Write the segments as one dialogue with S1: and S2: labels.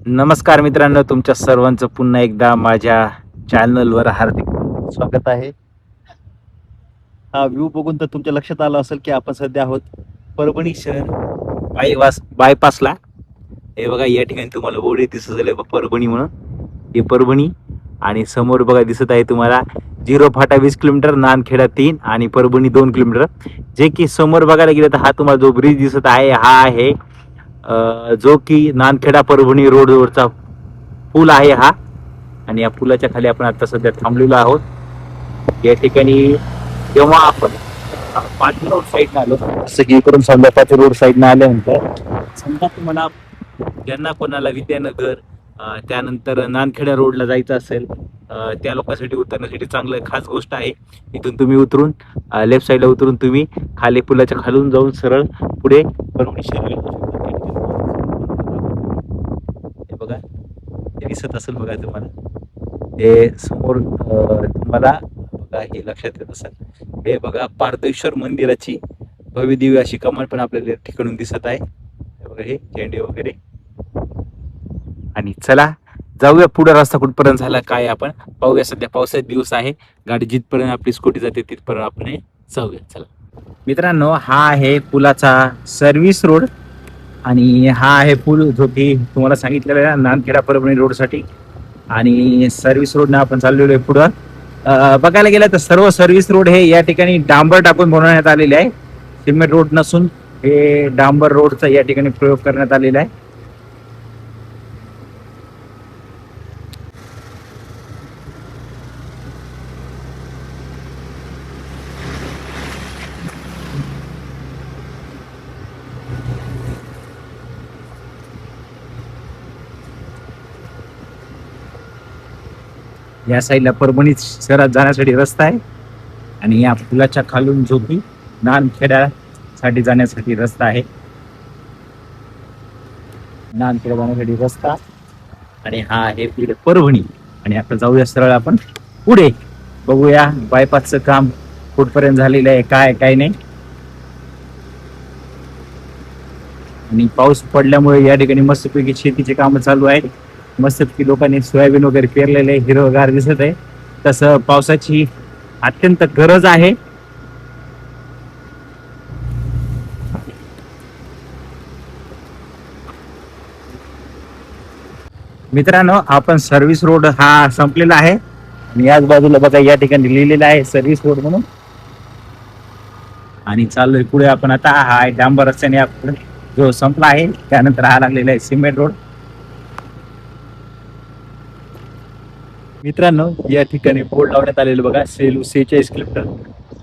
S1: नमस्कार मित्रांनो, तुमच्या सर्वांचं पुन्हा एकदा माझ्या चॅनलवर हार्दिक स्वागत आहे. हा व्ह्यू बघून तर तुमच्या लक्षात आलं असेल की आपण सध्या आहोत परभणी शहर बायपासला. हे बघा, या ठिकाणी तुम्हाला बोर्ड दिसत असेल परभणी म्हणून. हे परभणी आणि समोर बघा दिसत आहे तुम्हाला झिरो फाटा 20 किलोमीटर, नांदखेडा 3 आणि परभणी 2 किलोमीटर. जे की समोर बघायला गेलं तर हा तुम्हाला जो ब्रिज दिसत आहे हा आहे जो की नांदखेडा परभणी रोडवरचा पूल आहे हा. आणि या पुलाच्या खाली आपण आता सध्या थांबलेलो आहोत. या ठिकाणी जेव्हा आपण पाटी रोड साईडनं आलो, जसं की इकडून समजा पाटी रोड साईडनं आल्यानंतर समजा तुम्हाला ज्यांना कोणाला विद्यानगर त्यानंतर नांदखेडा रोडला जायचं असेल त्या लोकांसाठी उतरण्यासाठी चांगलं खास गोष्ट आहे. इथून तुम्ही उतरून लेफ्ट साईडला उतरून तुम्ही खाली पुलाच्या खालून जाऊन सरळ पुढे परभणी शहर. हे बघा, हे दिसत असेल बघा तुम्हाला, हे समोर तुम्हाला बघा हे लक्षात येत असेल. हे बघा पारदेश्वर मंदिराची भव्य दिव्य अशी कमान पण आपल्याला ठिकाणून दिसत आहे. हे बघा, हे झेंडे वगैरे. आणि चला जाऊया पुढे, रस्ता कुठपर्यंत झाला काय आपण पाहूया. सध्या पावसाचे दिवस आहे, गाडी जिथपर्यंत आपली स्कूटी जाते तिथपर्यंत आपण जाऊया. चला मित्रांनो, हा आहे पुलाचा सर्व्हिस रोड आणि हा आहे पूल जो की तुम्हाला सांगितलेला आहे नांदखेडा परभणी रोडसाठी. आणि सर्व्हिस रोडने आपण चाललेलो आहे पुढं. बघायला गेलं तर सर्व सर्व्हिस रोड हे या ठिकाणी डांबर टाकून बनवण्यात आलेले आहे. सिमेंट रोड नसून हे डांबर रोडचा या ठिकाणी प्रयोग करण्यात आलेला आहे. या साईडला परभणी शहरात जाण्यासाठी रस्ता आहे आणि या पुलाच्या खालून जो की नांदखेड्यासाठी जाण्यासाठी रस्ता आहे. नांदखेडा जाण्यासाठी रस्ता आणि हा आहे पुढे परभणी. आणि आता जाऊया सरळ आपण पुढे, बघूया बायपासचं काम कुठपर्यंत झालेलं आहे, काय नाही. आणि पाऊस पडल्यामुळे या ठिकाणी मस्तपैकी शेतीचे काम चालू आहेत. मस्तपैकी लोकांनी सोयाबीन वगैरे पेरलेले आहे, हिरवगार दिसत आहे. तसं पावसाची अत्यंत गरज आहे. मित्रांनो, आपण सर्व्हिस रोड हा संपलेला आहे आणि याच बाजूला बघा या ठिकाणी लिहिलेलं आहे सर्व्हिस रोड म्हणून. आणि चाललोय पुढे आपण आता. हा डांबर रस्त्याने आपण जो संपला आहे त्यानंतर हा लागलेला आहे सिमेंट रोड. मित्रांनो, या ठिकाणी बोर्ड लावण्यात आलेलं बघा, सेलू 46 किलोमीटर,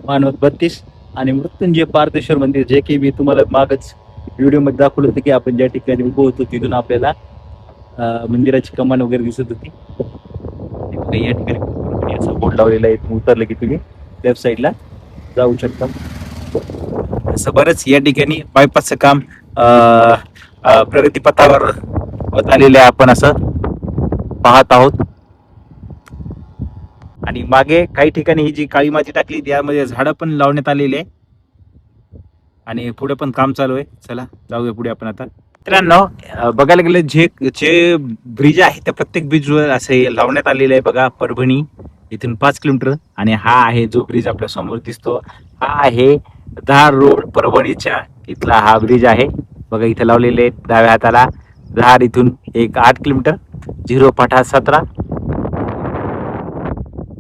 S1: मानवत 32 आणि मृत्युंजय पारदेश्वर मंदिर, जे की मी तुम्हाला मागच व्हिडिओमध्ये दाखवलं होतं की आपण ज्या ठिकाणी उभं होतो तिथून आपल्याला मंदिराची कमान वगैरे दिसत होती. या ठिकाणी असं बोर्ड लावलेला आहे, उतरलं की तुम्ही लेफ्ट साईडला जाऊ शकता. असं बरंच या ठिकाणी बायपासचं काम प्रगतीपथावर होत आलेलं आहे, आपण असं पाहत आहोत. आणि मागे काही ठिकाणी ही जी काळी माती टाकली त्यामध्ये झाडं पण लावण्यात आलेली आहे आणि पुढे पण काम चालू आहे. चला जाऊया पुढे आपण आता. मित्रांनो, बघायला गेलं जे ब्रिज आहे त्या प्रत्येक ब्रिजवर असे लावण्यात आलेले आहे बघा. परभणी इथून 5 किलोमीटर आणि हा आहे जो ब्रिज आपल्या समोर दिसतो, हा आहे धार रोड परभणीच्या इथला हा ब्रिज आहे बघा. इथे लावलेले आहेत डाव्या हाताला धार, इथून एक 8 किलोमीटर, झिरो फाटा 17.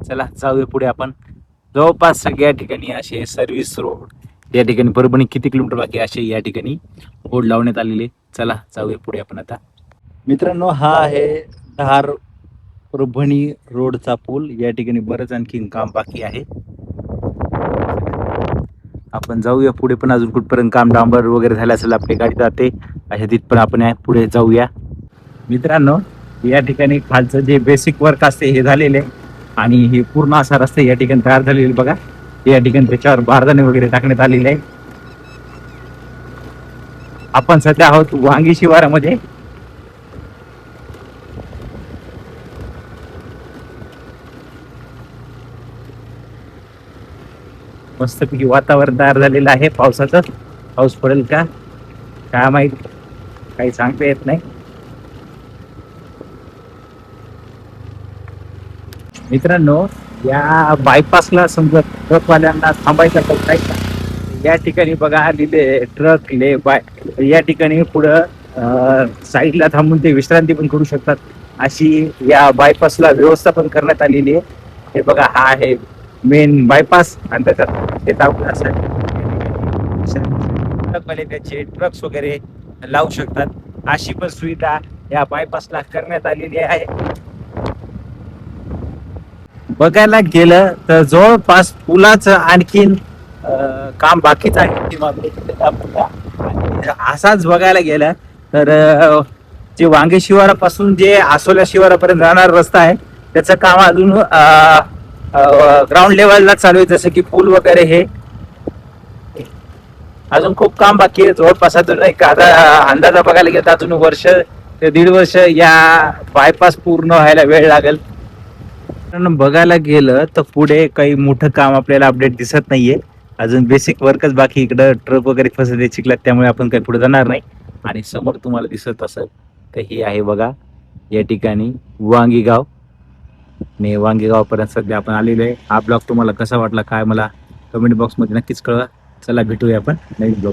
S1: चला जाऊया पुढे आपण. जवळपास सगळ्या ठिकाणी असे सर्व्हिस रोड, या ठिकाणी परभणी किती किलोमीटर बाकी असे या ठिकाणी बोर्ड लावण्यात आलेले. चला जाऊया पुढे आपण आता. मित्रांनो, हा आहे धार परभणी रोडचा पूल. या ठिकाणी बरंच आणखी काम बाकी आहे. आपण जाऊया पुढे पण, अजून कुठपर्यंत काम डांबर वगैरे झालं असेल आपली गाडी जाते अशा तिथपर्यंत आपण पुढे जाऊया. मित्रांनो, या ठिकाणी खालचं जे बेसिक वर्क असते हे झालेले आणि हे पूर्ण असा रस्ता या ठिकाणी तयार झालेले बघा. या ठिकाणी त्याच्यावर बारदाणे वगैरे टाकण्यात आलेले आहे. आपण सध्या आहोत वांगी शिवारामध्ये. मस्तपैकी वातावरण तयार झालेलं आहे पावसाचं. पाऊस पडेल का काय माहित, काही सांगता येत नाही. मित्रांनो, या बायपासला समजा ट्रकवाल्यांना थांबायचा नाही का, या ठिकाणी बघा लिहिले ट्रक ले बाय, या ठिकाणी पुढं साईडला थांबून ते विश्रांती पण करू शकतात, अशी या बायपासला व्यवस्था पण करण्यात आलेली आहे. हे बघा, हा आहे मेन बायपास आणि त्याच्यात ते टाकून असं ट्रकवाले त्याचे ट्रक्स वगैरे लावू शकतात, अशी पण सुविधा या बायपासला करण्यात आलेली आहे. बघायला गेलं तर जवळपास पुलाचं आणखीन काम बाकीच आहे किंवा असाच बघायला गेलं तर जे वांगे शिवारापासून जे आसोल्या शिवारापर्यंत जाणारा रस्ता आहे त्याचं काम अजून ग्राउंड लेवलला चालू आहे, जसं की पूल वगैरे हे अजून खूप काम बाकी आहे. जवळपास अजून एक आता अंदाजा बघायला गेलं तर अजून वर्ष ते 1.5 वर्ष या बायपास पूर्ण व्हायला वेळ लागेल. बघायला गेलं तर पुढे काही मोठं काम आपल्याला अपडेट दिसत नाहीये, अजून बेसिक वर्कच बाकी. इकडं ट्रक वगैरे फसले चिखलात, त्यामुळे आपण काही पुढे जाणार नाही. आणि समोर तुम्हाला दिसत असेल तर ही आहे बघा या ठिकाणी वांगीगाव. आणि वांगीगाव पर्यंत सध्या आपण आलेलो आहे. हा ब्लॉग तुम्हाला कसा वाटला काय मला कमेंट बॉक्स मध्ये नक्कीच कळवा. चला भेटूया आपण नवीन ब्लॉग.